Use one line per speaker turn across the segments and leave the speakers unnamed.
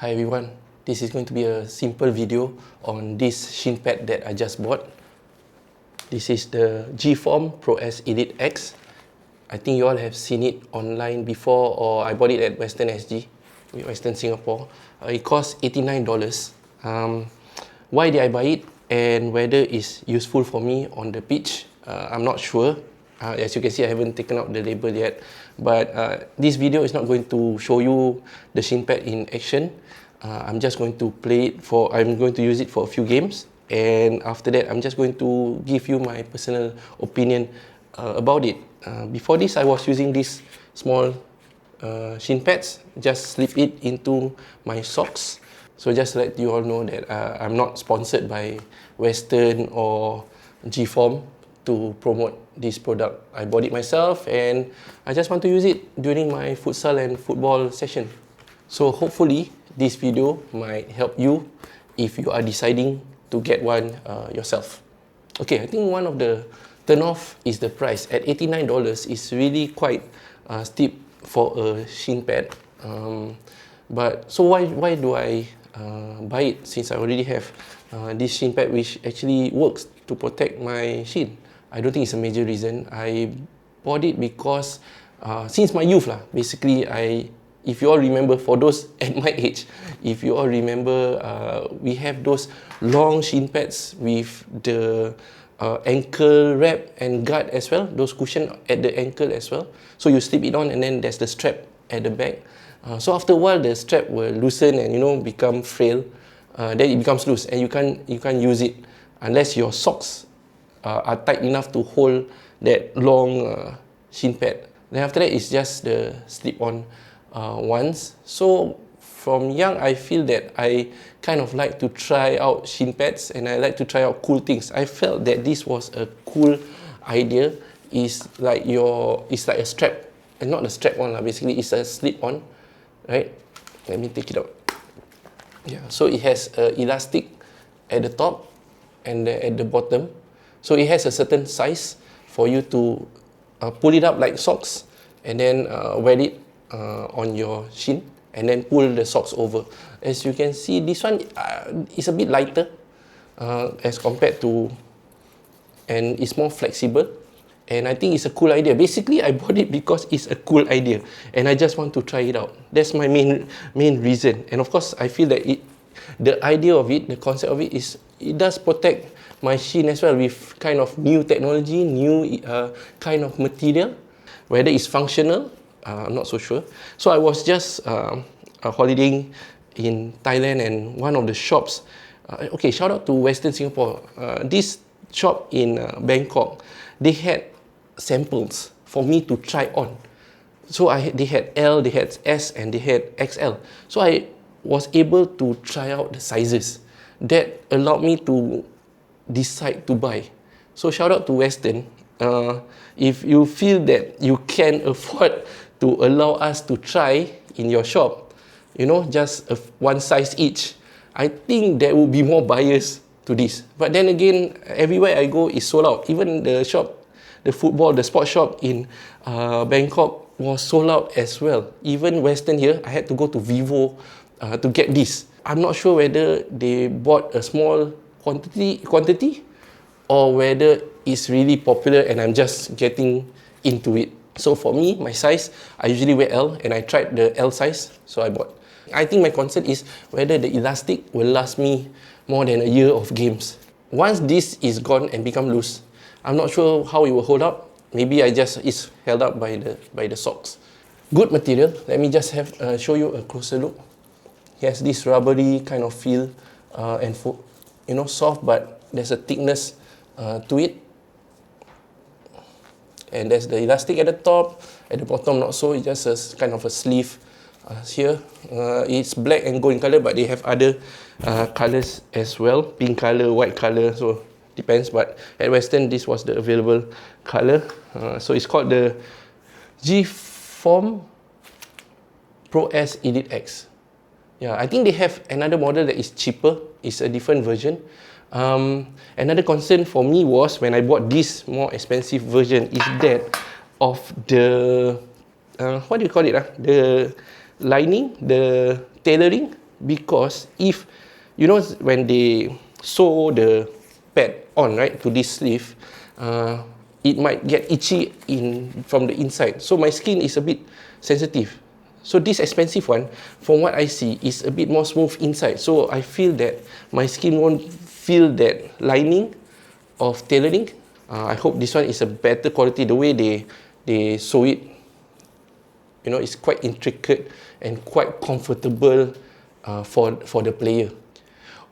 Hi everyone, this is going to be a simple video on this Shin pad that I just bought. This is the G-Form Pro S Elite X. I think you all have seen it online before, or I bought it at Western SG, Western Singapore. It costs $89. Why did I buy it and whether it's useful for me on the pitch, I'm not sure. As you can see, I haven't taken out the label yet. But this video is not going to show you the Shin pad in action. I'm just going to I'm going to use it for a few games. And after that, I'm just going to give you my personal opinion about it. Before this, I was using these small Shin pads. Just slip it into my socks. So just to let you all know that I'm not sponsored by Western or G-Form to promote this product. I bought it myself and I just want to use it during my futsal and football session. So hopefully this video might help you if you are deciding to get one yourself. Okay, I think one of the turn-off is the price. At $89 is really quite steep for a Shin pad. But so why do I buy it, since I already have this Shin pad which actually works to protect my shin? I don't think it's a major reason. I bought it because since my youth basically, if you all remember, for those at my age, if you all remember, we have those long Shin pads with the ankle wrap and guard as well, those cushion at the ankle as well. So you slip it on and then there's the strap at the back. So after a while, the strap will loosen and become frail. Then it becomes loose and you can't use it unless your socks are tight enough to hold that long Shin pad. Then after that, it's just the slip-on ones. So from young, I feel that I kind of like to try out Shin pads and I like to try out cool things. I felt that this was a cool idea. It's like a strap, and not a strap-on basically it's a slip-on, right? Let me take it out. Yeah, so it has elastic at the top and at the bottom. So it has a certain size for you to pull it up like socks and then wear it on your shin and then pull the socks over. As you can see, this one is a bit lighter as compared to, and it's more flexible. And I think it's a cool idea. Basically, I bought it because it's a cool idea and I just want to try it out. That's my main reason. And of course, I feel that the idea of it, the concept of it is, it does protect my shin as well with kind of new technology, new kind of material. Whether it's functional, I'm not so sure. So I was just holidaying in Thailand, and one of the shops, okay, shout out to Western Singapore. This shop in Bangkok, they had samples for me to try on. So they had L, they had S, and they had XL. So I was able to try out the sizes. That allowed me to decide to buy. So shout out to Western. If you feel that you can afford to allow us to try in your shop, just one size each, I think there will be more buyers to this. But then again, everywhere I go is sold out. Even the shop, the sports shop in Bangkok was sold out as well. Even Western here, I had to go to Vivo to get this. I'm not sure whether they bought a small quantity or whether it's really popular and I'm just getting into it. So for me, my size, I usually wear L and I tried the L size, so I bought. I think my concern is whether the elastic will last me more than a year of games. Once this is gone and become loose, I'm not sure how it will hold up. Maybe it's held up by the socks. Good material. Let me just show you a closer look. It has this rubbery kind of feel and soft, but there's a thickness to it. And there's the elastic at the top, at the bottom not so, it's just a kind of a sleeve here. It's black and gold in color, but they have other colors as well, pink color, white color, so depends. But at Western, this was the available color. So it's called the G-Form Pro S Elite X. Yeah, I think they have another model that is cheaper. It's a different version. Another concern for me was when I bought this more expensive version is that of the what do you call it? The lining, the tailoring, because if, you know, when they sew the pad on, right, to this sleeve, it might get itchy from the inside. So my skin is a bit sensitive. So this expensive one, from what I see, is a bit more smooth inside. So I feel that my skin won't feel that lining of tailoring. I hope this one is a better quality. The way they sew it, you know, it's quite intricate and quite comfortable for the player.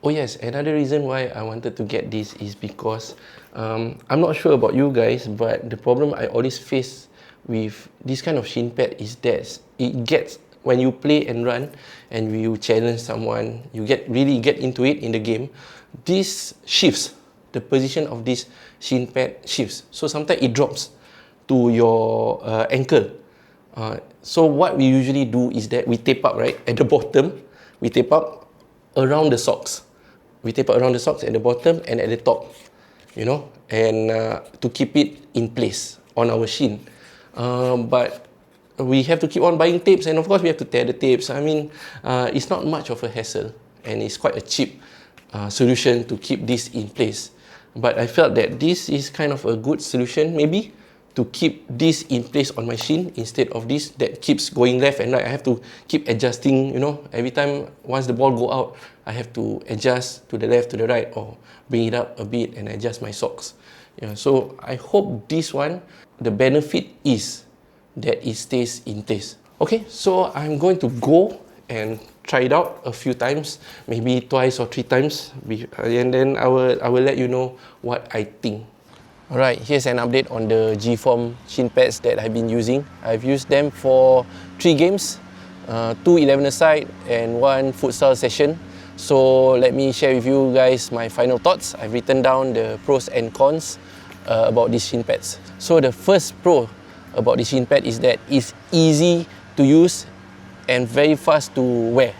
Oh yes, another reason why I wanted to get this is because I'm not sure about you guys, but the problem I always face with this kind of shin pad is that it gets, when you play and run and you challenge someone, you really get into it in the game, this shifts, the position of this shin pad shifts. So sometimes it drops to your ankle. So what we usually do is that we tape up, right, at the bottom, we tape up around the socks. We tape up around the socks at the bottom and at the top, you know, and to keep it in place on our shin. But we have to keep on buying tapes, and of course we have to tear the tapes. I mean, it's not much of a hassle, and it's quite a cheap solution to keep this in place. But I felt that this is kind of a good solution, maybe, to keep this in place on my shin instead of this that keeps going left and right. I have to keep adjusting, you know, every time once the ball go out, I have to adjust to the left, to the right, or bring it up a bit and adjust my socks. Yeah, so I hope this one, the benefit is that it stays in place. Okay, so I'm going to go and try it out a few times, maybe twice or 3 times, and then I will let you know what I think. Alright, here's an update on the G-Form shin pads that I've been using. I've used them for 3 games, 2 11-a-side and 1 futsal session. So let me share with you guys my final thoughts. I've written down the pros and cons about these shin pads. So the first pro about this shin pad is that it's easy to use and very fast to wear.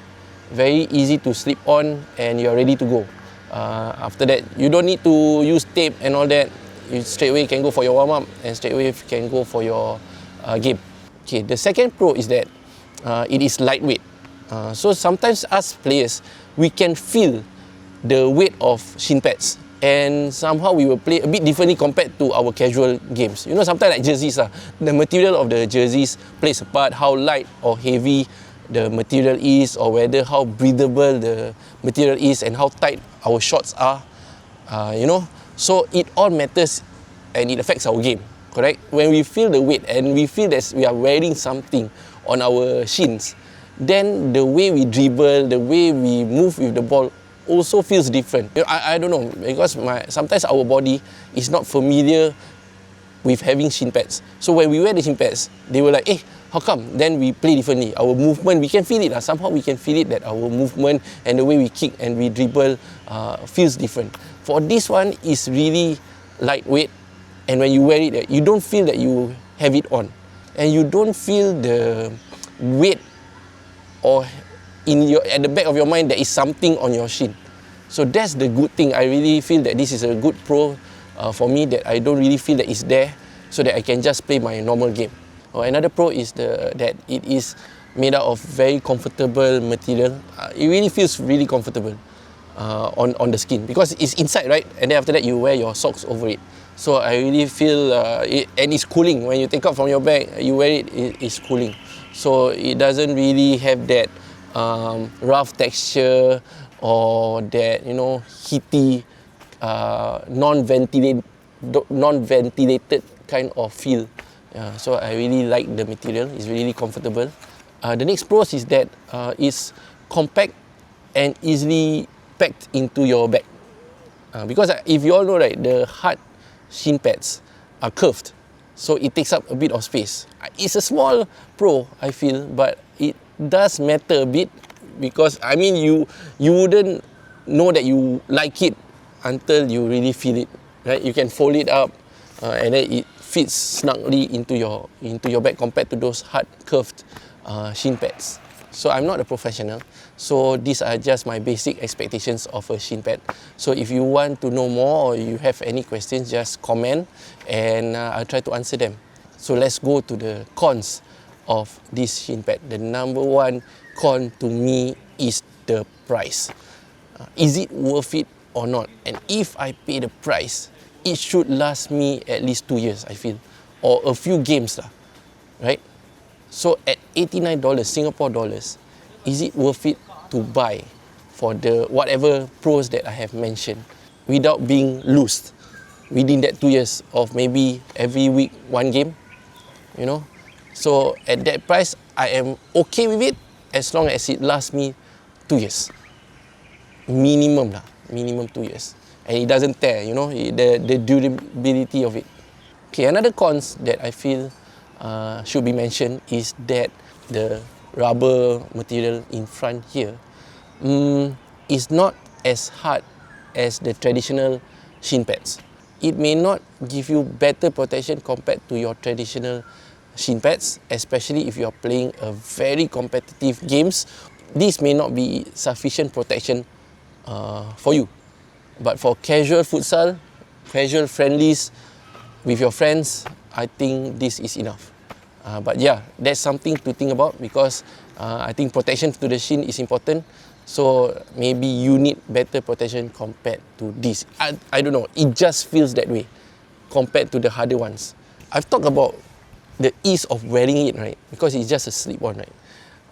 Very easy to slip on and you're ready to go. After that, you don't need to use tape and all that. You straight away can go for your warm-up and straight away can go for your game. Okay, the second pro is that it is lightweight. So sometimes us players, we can feel the weight of shin pads, and somehow we will play a bit differently compared to our casual games. You know, sometimes like jerseys, the material of the jerseys plays a part, how light or heavy the material is, or whether how breathable the material is and how tight our shorts are, you know. So it all matters and it affects our game, correct? When we feel the weight and we feel that we are wearing something on our shins, then the way we dribble, the way we move with the ball also feels different. I don't know, because sometimes our body is not familiar with having shin pads. So when we wear the shin pads, they were like, hey, how come? Then we play differently. Our movement, we can feel it. Somehow we can feel it that our movement and the way we kick and we dribble feels different. For this one, is really lightweight, and when you wear it, you don't feel that you have it on, and you don't feel the weight or at the back of your mind there is something on your shin. So that's the good thing. I really feel that this is a good pro for me, that I don't really feel that it's there, so that I can just play my normal game. Another pro is that it is made out of very comfortable material. It really feels really comfortable on the skin, because it's inside, right? And then after that you wear your socks over it. So I really feel and it's cooling. When you take out from your bag, you wear it, it's cooling. So it doesn't really have that rough texture or that, you know, heaty, non-ventilated kind of feel. So I really like the material. It's really comfortable. The next pros is that it's compact and easily packed into your bag. Because if you all know, right, the hard shin pads are curved, so it takes up a bit of space. It's a small pro, I feel, but it does matter a bit, because I mean you wouldn't know that you like it until you really feel it, right? You can fold it up and then it fits snugly into your bag compared to those hard curved shin pads. So I'm not a professional, so these are just my basic expectations of a shin pad. So if you want to know more or you have any questions, just comment and I'll try to answer them. So let's go to the cons of this shin pad. The number one con to me is the price. Is it worth it or not? And if I pay the price, it should last me at least 2 years, I feel, or a few games lah, right? So at $89 Singapore dollars, is it worth it to buy for the whatever pros that I have mentioned without being loosed within that 2 years of maybe every week one game, you know? So at that price, I am okay with it as long as it lasts me 2 years. Minimum lah, minimum 2 years. And it doesn't tear, you know, the durability of it. Okay, another cons that I feel should be mentioned is that the rubber material in front here is not as hard as the traditional shin pads. It may not give you better protection compared to your traditional shin pads, especially if you are playing a very competitive games. This may not be sufficient protection for you. But for casual futsal, casual friendlies with your friends, I think this is enough. But yeah, that's something to think about because I think protection to the shin is important. So maybe you need better protection compared to this. I don't know, it just feels that way compared to the harder ones. I've talked about the ease of wearing it, right? Because it's just a slip-on, right?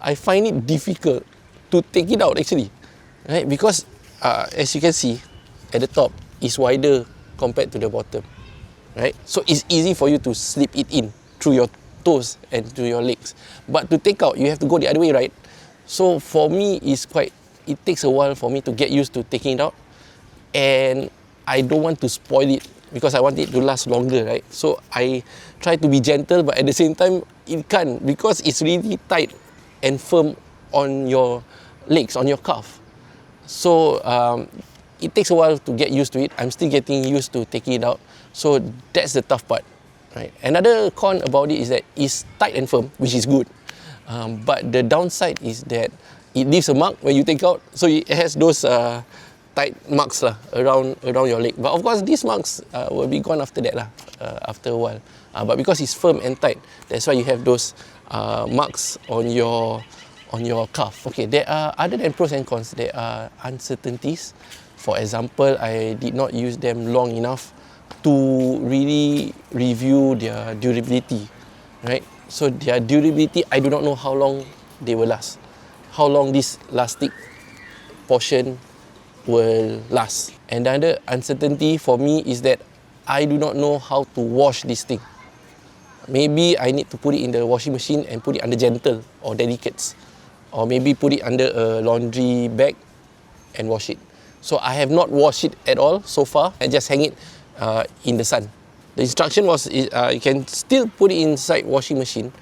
I find it difficult to take it out actually, right? Because as you can see, at the top is wider compared to the bottom, right? So it's easy for you to slip it in through your toes and through your legs. But to take out, you have to go the other way, right? So for me, it takes a while for me to get used to taking it out, and I don't want to spoil it because I want it to last longer, right? So I try to be gentle, but at the same time, it can't because it's really tight and firm on your legs, on your calf. So it takes a while to get used to it. I'm still getting used to taking it out. So that's the tough part, right? Another con about it is that it's tight and firm, which is good. But the downside is that it leaves a mark when you take out. So it has those tight marks lah, around your leg. But of course, these marks will be gone after that lah, after a while. But because it's firm and tight, that's why you have those marks on your calf. Okay, there are, other than pros and cons, there are uncertainties. For example, I did not use them long enough to really review their durability, right? So their durability, I do not know how long they will last, how long this elastic portion will last. And another uncertainty for me is that I do not know how to wash this thing. Maybe I need to put it in the washing machine and put it under gentle or delicates, or maybe put it under a laundry bag and wash it. So I have not washed it at all so far. I just hang it in the sun. The instruction was you can still put it inside washing machine,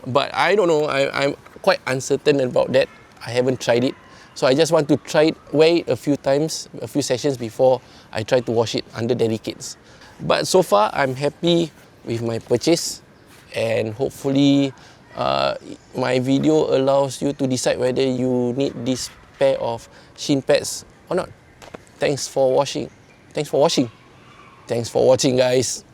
but I don't know, I'm quite uncertain about that. I haven't tried it. So I just want to try it, wear it a few times, a few sessions before I try to wash it under delicates. But so far, I'm happy with my purchase, and hopefully my video allows you to decide whether you need this pair of shin pads or not. Thanks for watching. Thanks for watching, guys.